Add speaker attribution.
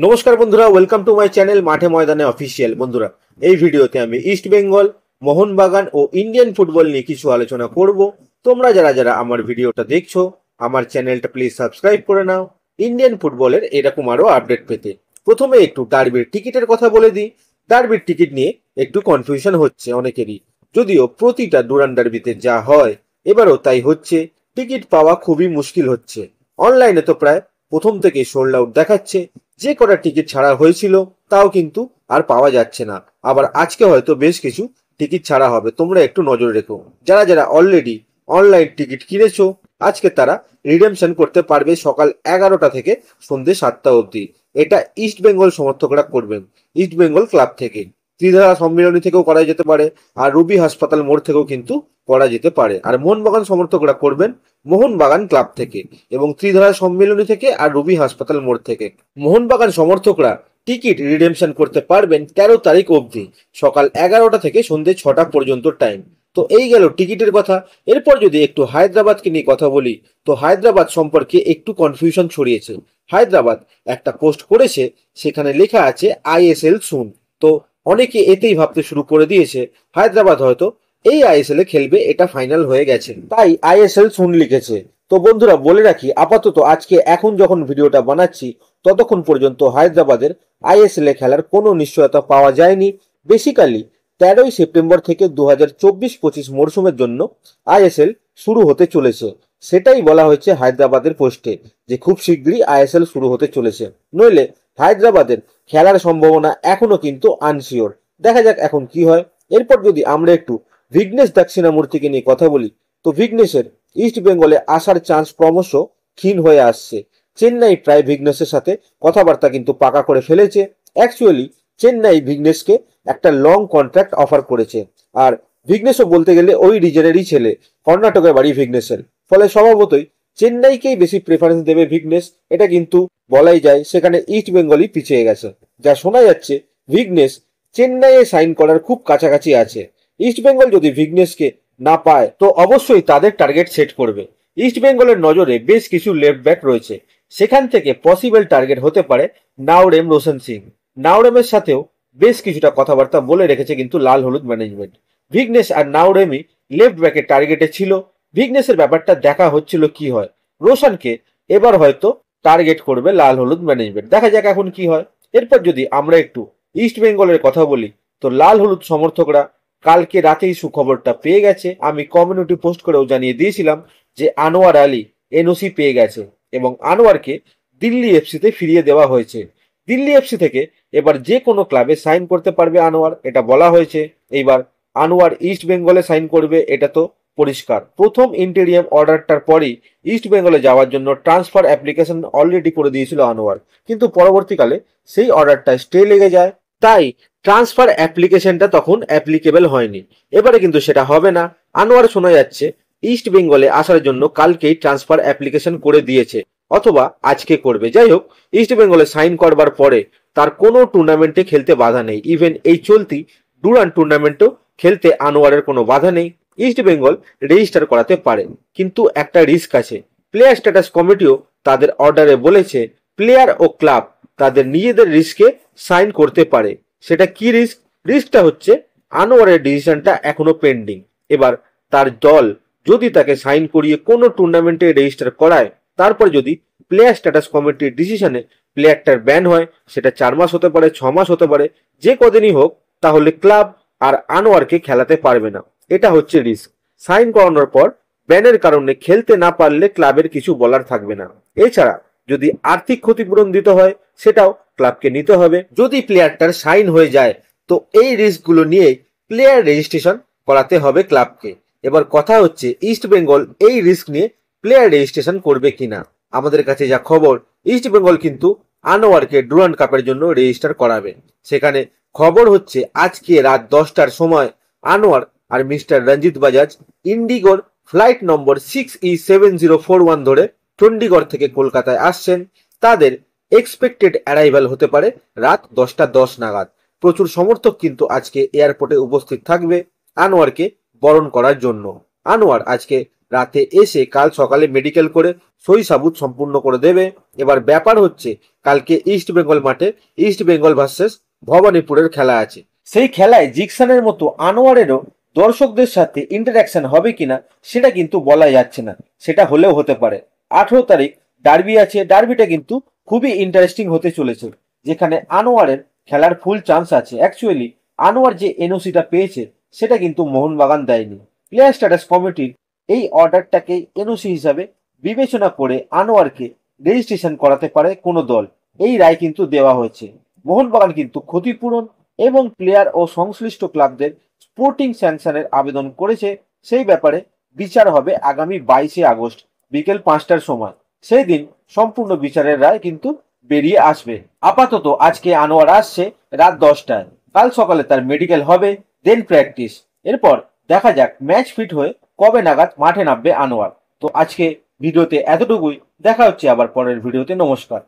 Speaker 1: নমস্কার বন্ধুরা, welcome to my channel মাঠে ময়দানে অফিসিয়াল। বন্ধুরা, এই ভিডিওতে আমি ইস্ট বেঙ্গল, মোহনবাগান ও ইন্ডিয়ান ফুটবল নিয়ে কিছু আলোচনা করব। তোমরা যারা যারা আমার ভিডিওটা দেখছো, আমার চ্যানেলটা প্লিজ সাবস্ক্রাইব করে নাও ইন্ডিয়ান ফুটবলের এরকম আরো আপডেট পেতে। প্রথমে একটু ডার্বির টিকিটের কথা বলে দিই। ডার্বির টিকিট নিয়ে একটু কনফিউশন হচ্ছে অনেকেরই, যদিও প্রতিটা ডুরান্ড ডার্বিতে যা হয় এবারও তাই হচ্ছে। টিকিট পাওয়া খুবই মুশকিল হচ্ছে। অনলাইনে তো প্রায় প্রথম থেকে সোল্ড আউট দেখাচ্ছে। যে কটা টিকিট ছাড়া হয়েছিল তাও কিন্তু আর পাওয়া যাচ্ছে না। আবার আজকে হয়তো বেশ কিছু টিকিট ছাড়া হবে, তোমরা একটু নজর রেখো। যারা যারা অলরেডি অনলাইন টিকিট কিনেছো, আজকে তারা রিডেমশন করতে পারবে সকাল 11টা থেকে সন্ধ্যে 7টা অবধি। এটা ইস্ট বেঙ্গল সমর্থকরা করবেন ইস্ট বেঙ্গল ক্লাব থেকে। ত্রিধারা সম্মেলনী থেকেও করা যেতে পারে, আর রুবি হাসপাতাল মোড় থেকেও কিন্তু করা যেতে পারে। আর মোহনবাগান সমর্থকরা করবেন মোহনবাগান ক্লাব থেকে এবং ত্রিধারা সম্মেলনী থেকে আর রুবি হাসপাতাল মোড় থেকে। মোহনবাগান সমর্থকরা টিকিট রিডেমশন করতে পারবেন 13 তারিখ অবধি, সকাল 11টা থেকে সন্ধ্যে 6টা পর্যন্ত টাইম। তো এই গেল টিকিটের কথা। এরপর যদি একটু হায়দ্রাবাদকে নিয়ে কথা বলি, তো হায়দ্রাবাদ সম্পর্কে একটু কনফিউশন ছড়িয়েছে। হায়দ্রাবাদ একটা পোস্ট করেছে, সেখানে লেখা আছে আইএসএল সুন। তো অনেকে এতেই ভাবতে শুরু করে দিয়েছে হায়দ্রাবাদ হয়তো এই আইএসএল এ খেলবে, এটা ফাইনাল হয়ে গেছে, তাই আইএসএল সুন লিখেছে। তো বন্ধুরা বলে রাখি, আপাতত আজকে এখন যখন ভিডিওটা বানাচ্ছি ততক্ষণ পর্যন্ত হায়দ্রাবাদের আইএসএল এ খেলার কোনো নিশ্চয়তা পাওয়া যায়নি। বেসিক্যালি 13ই সেপ্টেম্বর থেকে 2024-25 মরশুমের জন্য আইএসএল শুরু হতে চলেছে। সেটাই বলা হয়েছে হায়দ্রাবাদের পোস্টে, যে খুব শীঘ্রই আইএসএল শুরু হতে চলেছে। নইলে হায়দ্রাবাদের খেলার সম্ভাবনা এখনো কিন্তু আনসিওর। দেখা যাক এখন কি হয়। এরপর যদি আমরা একটু ভিঘ্নেশ দক্ষিণামূর্তিকে নিয়ে কথা বলি, তো ভিঘ্নেশের ইস্ট বেঙ্গলে আসার চান্স ক্রমশ ক্ষীণ হয়ে আসছে। চেন্নাই প্রায় ভিঘ্নেশের সাথে কথাবার্তা কিন্তু পাকা করে ফেলেছে। অ্যাকচুয়ালি চেন্নাই ভিঘ্নেশকে একটা লং কন্ট্রাক্ট অফার করেছে। আর ভিঘ্নেশও বলতে গেলে ওই রিজনেরই ছেলে, কর্ণাটকের বাড়ি ভিঘ্নেশের। ফলে স্বভাবতই চেন্নাইকেই বেশি প্রেফারেন্স দেবে ভিঘ্নেশ, এটা কিন্তু বলাই যায়। সেখানে ইস্ট বেঙ্গলই পিছিয়ে গেছে। যা শোনা যাচ্ছে ভিঘ্নেশ চেন্নাইয়ে সাইন করার খুব কাছাকাছি আছে। ইস্ট বেঙ্গল যদি ভিঘ্নেশকে না পায় তো অবশ্যই তাদের টার্গেট সেট করবে। ইস্ট বেঙ্গলের নজরে বেশ কিছু লেফট ব্যাক রয়েছে, সেখান থেকে পসিবল টার্গেট হতে পারে নাওরেম রোশন সিং। নাওরেমের সাথেও বেশ কিছুটা কথাবার্তা বলে রেখেছে কিন্তু লাল হলুদ ম্যানেজমেন্ট। ভিঘ্নেশ আর নাওরেমই লেফট ব্যাকের টার্গেটে ছিল। ভিঘ্নেশের ব্যাপারটা দেখা হচ্ছিল কি হয়। রোশনকে এবার হয়তো টার্গেট করবে লাল হলুদ ম্যানেজমেন্ট, দেখা যাক এখন কি হয়। এরপর যদি আমরা একটু ইস্ট বেঙ্গলের কথা বলি, তো লাল হলুদ সমর্থকরা কালকে রাতেই সুখবরটা পেয়ে গেছে। আমি কমিউনিটি পোস্ট করেও জানিয়ে দিয়েছিলাম যে আনোয়ার আলী এনওসি পেয়ে গেছে এবং আনোয়ারকে দিল্লি এফসিতে ফিরিয়ে দেওয়া হয়েছে। দিল্লি এফসি থেকে এবার যে কোনো ক্লাবে সাইন করতে পারবে আনোয়ার, এটা বলা হয়েছে। এইবার আনোয়ার ইস্ট বেঙ্গলে সাইন করবে, এটা তো পরিষ্কার। প্রথম ইন্টেরিয়াম অর্ডারটার পরেই ইস্ট বেঙ্গলে যাওয়ার জন্য ট্রান্সফার অ্যাপ্লিকেশন অলরেডি করে দিয়েছিল আনোয়ার, কিন্তু পরবর্তীকালে সেই অর্ডারটা স্টে লেগে যায়, তাই ট্রান্সফার অ্যাপ্লিকেশনটা তখন অ্যাপ্লিকেবল হয়নি। এবারে কিন্তু সেটা হবে না। আনোয়ার শোনা যাচ্ছে ইস্ট বেঙ্গলে আসার জন্য কালকেই ট্রান্সফার অ্যাপ্লিকেশন করে দিয়েছে, অথবা আজকে করবে। যাই হোক, ইস্ট বেঙ্গলে সাইন করবার পরে তার কোনো টুর্নামেন্টে খেলতে বাধা নেই। ইভেন এই চলতি ডুরান্ড টুর্নামেন্টেও খেলতে আনোয়ারের কোনো বাধা নেই। ইস্ট বেঙ্গল রেজিস্টার করাতে পারে, কিন্তু একটা রিস্ক আছে। প্লেয়ার স্ট্যাটাস কমিটিও তাদের অর্ডারে বলেছে প্লেয়ার ও ক্লাব তাদের নিজেদের রিস্কে সাইন করতে পারে। সেটা কি রিস্ক? রিস্কটা হচ্ছে আনোয়ারের ডিসিশনটা এখনো পেন্ডিং। এবার তার দল যদি তাকে সাইন করিয়ে কোনো টুর্নামেন্টে রেজিস্টার করায়, তারপর যদি প্লেয়ার স্ট্যাটাস কমিটির ডিসিশনে প্লেয়ারটার ব্যান হয়, সেটা 4 মাস হতে পারে, 6 মাস হতে পারে, যে কদিনই হোক, তাহলে ক্লাব আর আনোয়ারকে খেলাতে পারবে না। এটা হচ্ছে রিস্ক। সাইন করানোর পর ব্যানের কারণে খেলতে না পারলে ক্লাবের কিছু বলার থাকবে না। এছাড়া যদি আর্থিক ক্ষতিপূরণ দিতে হয়, সেটাও ক্লাবকে নিতে হবে। যদি প্লেয়ারটার সাইন হয়ে যায়, তো এই রিস্কগুলো নিয়ে প্লেয়ার রেজিস্ট্রেশন করাতে হবে ক্লাবকে। এবার কথা হচ্ছে ইস্ট বেঙ্গল এই রিস্ক নিয়ে প্লেয়ার রেজিস্ট্রেশন করবে কিনা। আমাদের কাছে যা খবর, ইস্ট বেঙ্গল কিন্তু আনোয়ারকে ডুরান্ড কাপের জন্য রেজিস্টার করাবে। সেখানে খবর হচ্ছে আজকে রাত 10টার সময় আনোয়ার আর মিস্টার রঞ্জিত বাজাজ ইন্ডিগোর ফ্লাইট নম্বর 6E7041 ধরে চণ্ডীগড় থেকে কলকাতায় আসছেন। তাদের এক্সপেক্টেড অ্যারাইভাল হতে পারে রাত 10টা 10 নাগাদ। প্রচুর সমর্থক কিন্তু আজকে এয়ারপোর্টে উপস্থিত থাকবে আনোয়ারকে বরণ করার জন্য। আনোয়ার আজকে রাতে এসে কাল সকালে মেডিকেল করে সই সাবুত সম্পূর্ণ করে দেবে। এবার ব্যাপার হচ্ছে কালকে ইস্ট বেঙ্গল মাঠে ইস্ট বেঙ্গল ভার্সেস ভবানীপুরের খেলা আছে। সেই খেলায় জিকসানের মতো আনোয়ারেরও দর্শকদের সাথে ইন্টারাকশন হবে কিনা সেটা কিন্তু বলা যাচ্ছে না, সেটা হলেও হতে পারে। 18 তারিখ ডার্বি আছে, ডার্বিটা কিন্তু খুবই ইন্টারেস্টিং হতে চলেছে, যেখানে আনোয়ারের খেলার ফুল চান্স আছে। অ্যাকচুয়ালি আনোয়ার যে এনওসিটা পেয়েছে সেটা কিন্তু মোহনবাগান দেয়নি। প্লেয়ার স্ট্যাটাস কমিটির এই অর্ডারটাকে এনওসি হিসাবে বিবেচনা করে আনোয়ারকে রেজিস্ট্রেশন করাতে পারে কোনো দল, এই রায় কিন্তু দেওয়া হয়েছে। মোহনবাগান কিন্তু ক্ষতিপূরণ এবং প্লেয়ার ও সংশ্লিষ্ট ক্লাবদের স্পোর্টিং স্যাংশনের আবেদন করেছে। সেই ব্যাপারে বিচার হবে আগামী 22শে আগস্ট বিকেল 5টার সময়। সেই দিন সম্পূর্ণ বিচারের রায় কিন্তু বেরিয়ে আসবে। আপাতত আজকে আনোয়ার আসছে রাত 10টায়, কাল সকালে তার মেডিকেল হবে, দেন প্র্যাকটিস। এরপর দেখা যাক ম্যাচ ফিট হয়ে কবে নাগাদ মাঠে নামবে আনোয়ার। তো আজকে ভিডিওতে এতটুকুই, দেখা হচ্ছে আবার পরের ভিডিওতে। নমস্কার।